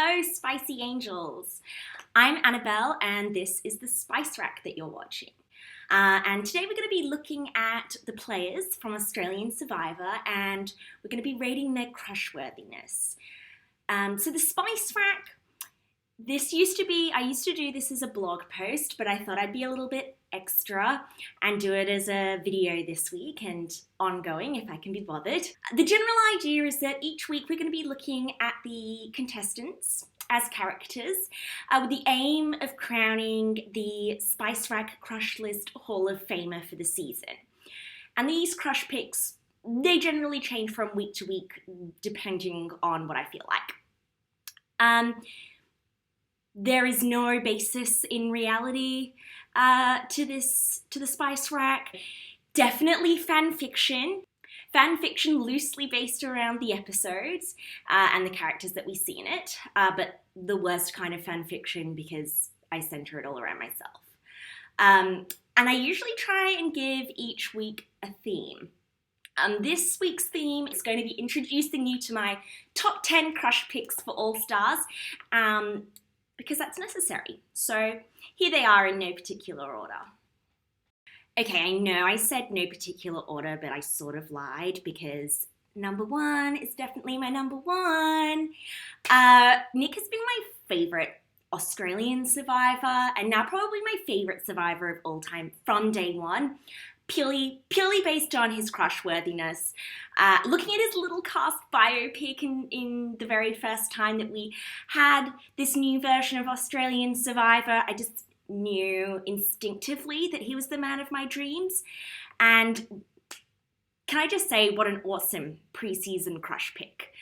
Hello, spicy angels. I'm Annabelle, and this is the SpiceRack that you're watching. And today we're going to be looking at the players from Australian Survivor, and we're going to be rating their crushworthiness. So the SpiceRack, I used to do this as a blog post, but I thought I'd be a little bit extra and do it as a video this week and ongoing if I can be bothered. The general idea is that each week we're going to be looking at the contestants as characters with the aim of crowning the SpiceRack Crush List Hall of Famer for the season. And these crush picks, they generally change from week to week depending on what I feel like. There is no basis in reality to the SpiceRack. Definitely fan fiction. Fan fiction loosely based around the episodes and the characters that we see in it, but the worst kind of fan fiction because I center it all around myself. And I usually try and give each week a theme. This week's theme is going to be introducing you to my top 10 crush picks for All Stars, because that's necessary. So here they are in no particular order. Okay, I know I said no particular order, but I sort of lied because number one is definitely my number one. Nick has been my favourite Australian survivor and now probably my favourite survivor of all time from day one. Purely based on his crushworthiness. Looking at his little cast biopic in the very first time that we had this new version of Australian Survivor, I just knew instinctively that he was the man of my dreams. And can I just say what an awesome preseason crush pick.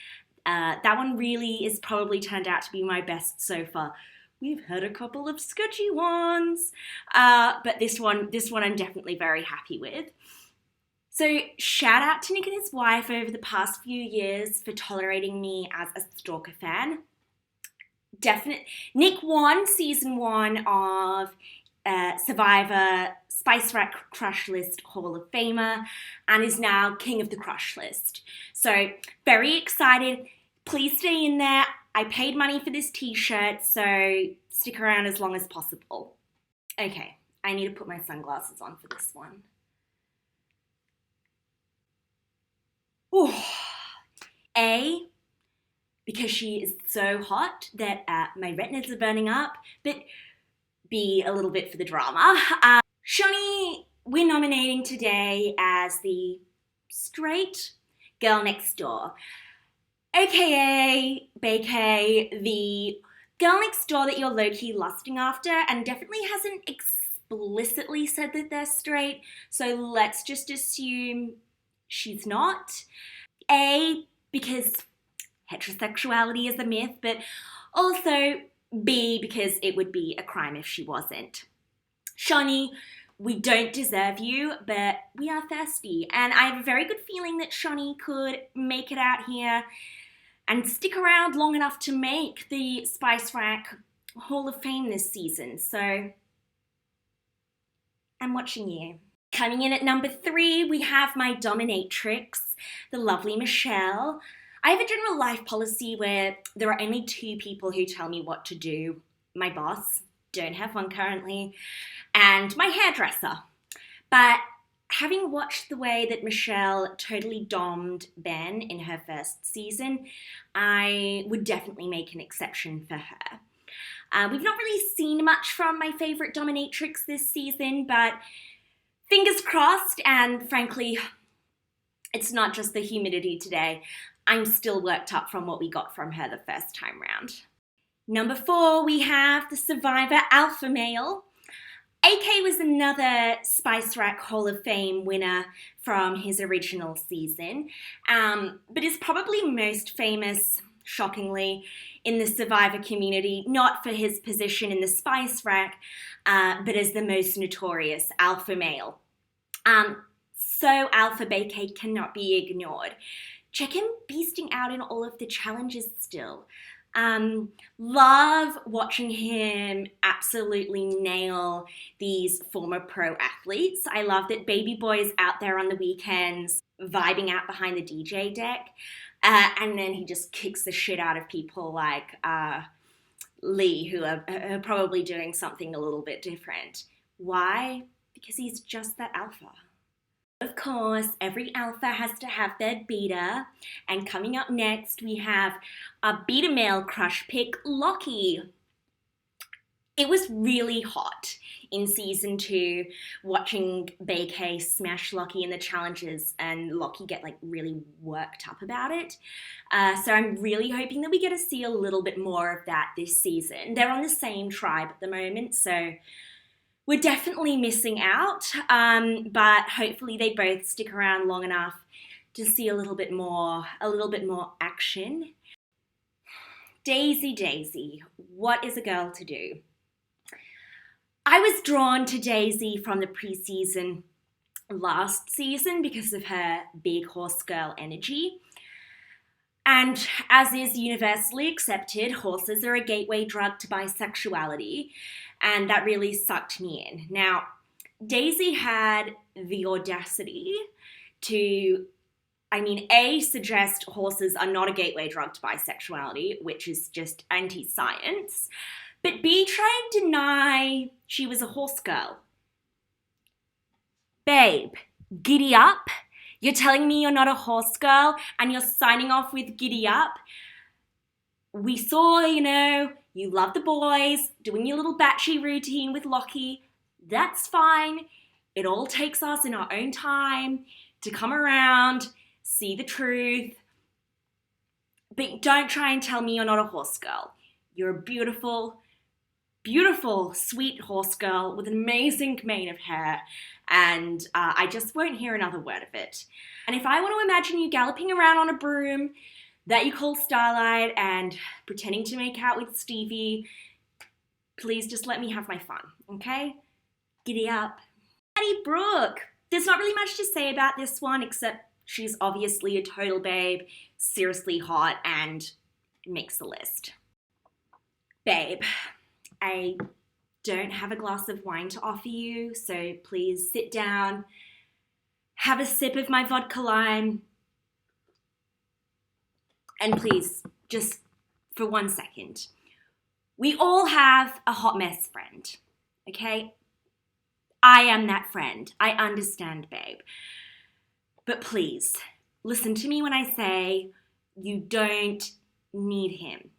That one really is probably turned out to be my best so far. We've had a couple of sketchy ones, but this one I'm definitely very happy with. So shout out to Nick and his wife over the past few years for tolerating me as a stalker fan. Nick won season 1 of Survivor SpiceRack Crush List Hall of Famer and is now king of the crush list. So very excited. Please stay in there. I paid money for this t-shirt, so stick around as long as possible. Okay, I need to put my sunglasses on for this one. Ooh. A, because she is so hot that my retinas are burning up, but B, a little bit for the drama. Shani, we're nominating today as the straight girl next door. AKA, BK, the girl next door that you're low-key lusting after and definitely hasn't explicitly said that they're straight, so let's just assume she's not. A, because heterosexuality is a myth, but also B, because it would be a crime if she wasn't. Shani, we don't deserve you, but we are thirsty, and I have a very good feeling that Shani could make it out here and stick around long enough to make the SpiceRack Hall of Fame this season. So I'm watching you. Coming in at number 3, we have my dominatrix, the lovely Michelle. I have a general life policy where there are only 2 people who tell me what to do. My boss, don't have one currently, and my hairdresser. But having watched the way that Michelle totally dommed Ben in her first season, I would definitely make an exception for her. We've not really seen much from my favourite dominatrix this season, but fingers crossed, and frankly, it's not just the humidity today. I'm still worked up from what we got from her the first time round. Number 4, we have the Survivor Alpha Male. AK was another SpiceRack Hall of Fame winner from his original season, but is probably most famous, shockingly, in the Survivor community, not for his position in the SpiceRack, but as the most notorious alpha male. So alpha BK cannot be ignored. Check him beasting out in all of the challenges still. Love watching him absolutely nail these former pro athletes. I love that baby boy is out there on the weekends vibing out behind the DJ deck. And then he just kicks the shit out of people like Lee, who are probably doing something a little bit different. Why? Because he's just that alpha. Of course, every alpha has to have their beta. And coming up next, we have a beta male crush pick, Lockie. It was really hot in season 2 watching BK smash Lockie in the challenges and Lockie get like really worked up about it. So I'm really hoping that we get to see a little bit more of that this season. They're on the same tribe at the moment, so we're definitely missing out, but hopefully they both stick around long enough to see a little bit more action. Daisy, what is a girl to do? I was drawn to Daisy from the preseason last season because of her big horse girl energy. And as is universally accepted, horses are a gateway drug to bisexuality, and that really sucked me in. Now, Daisy had the audacity to, suggest horses are not a gateway drug to bisexuality, which is just anti-science, but B, try and deny she was a horse girl. Babe, giddy up. You're telling me you're not a horse girl and you're signing off with giddy up? We saw, you love the boys, doing your little batchy routine with Lockie. That's fine. It all takes us in our own time to come around, see the truth. But don't try and tell me you're not a horse girl. You're a beautiful, sweet horse girl with an amazing mane of hair, and I just won't hear another word of it. And if I want to imagine you galloping around on a broom that you call Starlight and pretending to make out with Stevie, please just let me have my fun, okay? Giddy up. Patty Brooke. There's not really much to say about this one except she's obviously a total babe, seriously hot, and makes the list. Babe, I don't have a glass of wine to offer you, so please sit down, have a sip of my vodka lime, and please, just for 1 second, we all have a hot mess friend, okay? I am that friend. I understand, babe. But please, listen to me when I say you don't need him.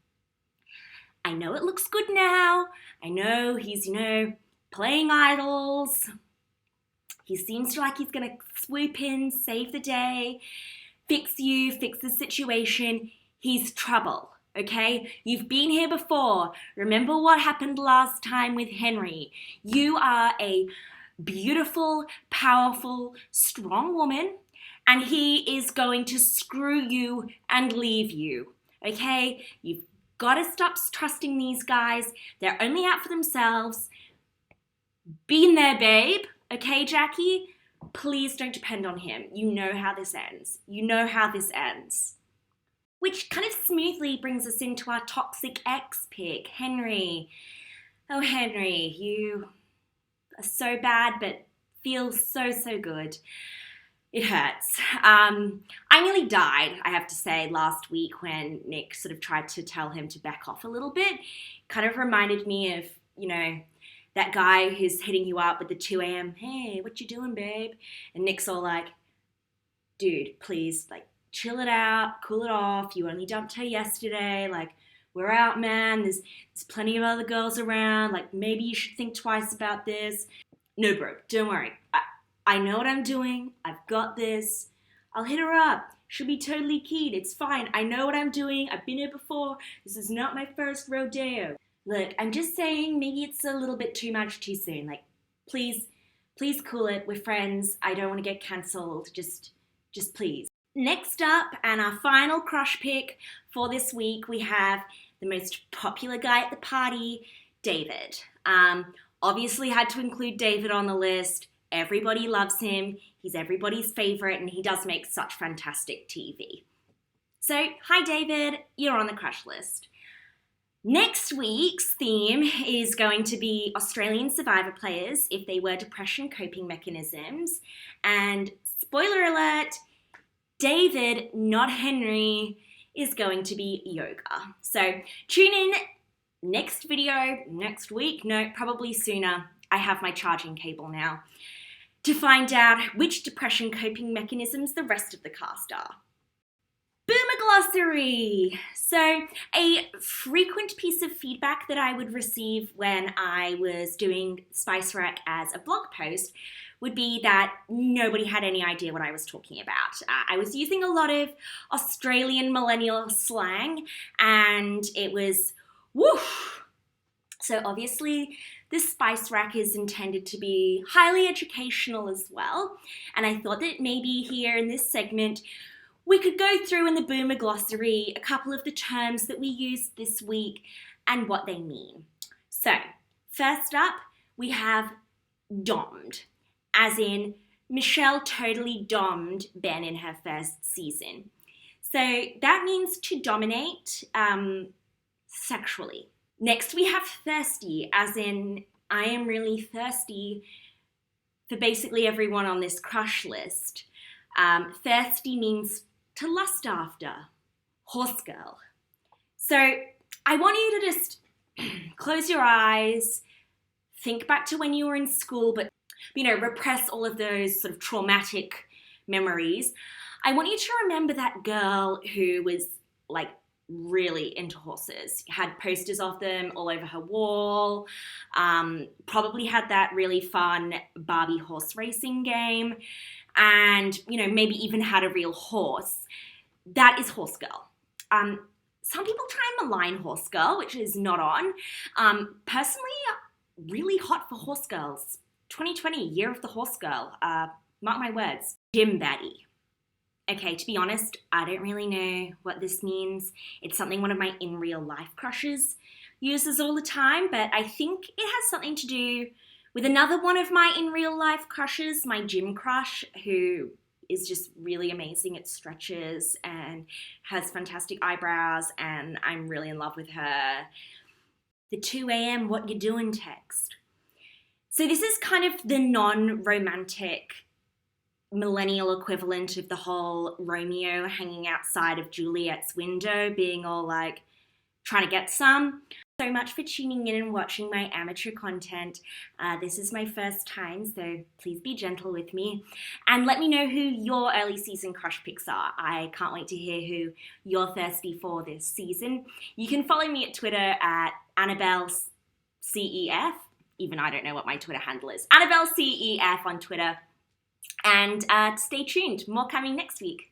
I know it looks good now. I know he's, playing idols. He seems like he's going to swoop in, save the day, fix you, fix the situation. He's trouble, okay? You've been here before. Remember what happened last time with Henry. You are a beautiful, powerful, strong woman, and he is going to screw you and leave you, okay? You've got to stop trusting these guys. They're only out for themselves. Been there, babe. Okay, Jackie? Please don't depend on him. You know how this ends. Which kind of smoothly brings us into our toxic ex pick, Henry. Oh, Henry, you are so bad, but feel so, so good. It hurts. I nearly died, I have to say, last week when Nick sort of tried to tell him to back off a little bit. Kind of reminded me of, that guy who's hitting you up at the 2 a.m. Hey, what you doing, babe? And Nick's all like, dude, please, chill it out, cool it off. You only dumped her yesterday. We're out, man. There's plenty of other girls around. Maybe you should think twice about this. No, bro, don't worry. I know what I'm doing. I've got this. I'll hit her up. She'll be totally keen. It's fine. I know what I'm doing. I've been here before. This is not my first rodeo. Look, I'm just saying maybe it's a little bit too much too soon. Please cool it. We're friends. I don't want to get cancelled. Just please. Next up, and our final crush pick for this week, we have the most popular guy at the party, David. Obviously had to include David on the list. Everybody loves him. He's everybody's favorite, and he does make such fantastic TV. So, hi David, you're on the crush list. Next week's theme is going to be Australian Survivor players if they were depression coping mechanisms. And spoiler alert, David, not Henry, is going to be yoga. So tune in next video, next week, no, probably sooner. I have my charging cable now to find out which depression coping mechanisms the rest of the cast are. Boomer glossary. So a frequent piece of feedback that I would receive when I was doing SpiceRack as a blog post would be that nobody had any idea what I was talking about. I was using a lot of Australian millennial slang and it was woof. So obviously the SpiceRack is intended to be highly educational as well. And I thought that maybe here in this segment, we could go through in the Boomer glossary a couple of the terms that we used this week and what they mean. So first up, we have dommed, as in Michelle totally dommed Ben in her first season. So that means to dominate sexually. Next, we have thirsty, as in I am really thirsty for basically everyone on this crush list. Thirsty means to lust after, horse girl. So I want you to just close your eyes, think back to when you were in school, but repress all of those sort of traumatic memories. I want you to remember that girl who was like really into horses, had posters of them all over her wall, probably had that really fun Barbie horse racing game, and maybe even had a real horse. That is horse girl. Some people try and malign horse girl, which is not on. Personally, really hot for horse girls. 2020, year of the horse girl. Mark my words. Gym baddie. Okay, to be honest, I don't really know what this means. It's something one of my in real life crushes uses all the time, but I think it has something to do with another one of my in real life crushes, my gym crush, who is just really amazing at stretches and has fantastic eyebrows, and I'm really in love with her. The 2 a.m. what you doing text. So this is kind of the non-romantic millennial equivalent of the whole Romeo hanging outside of Juliet's window, being all like, trying to get some. So much for tuning in and watching my amateur content. This is my first time, so please be gentle with me. And let me know who your early season crush picks are. I can't wait to hear who you're thirsty for this season. You can follow me at Twitter at AnnabelleCEF. Even I don't know what my Twitter handle is. AnnabelleCEF on Twitter. And stay tuned, more coming next week.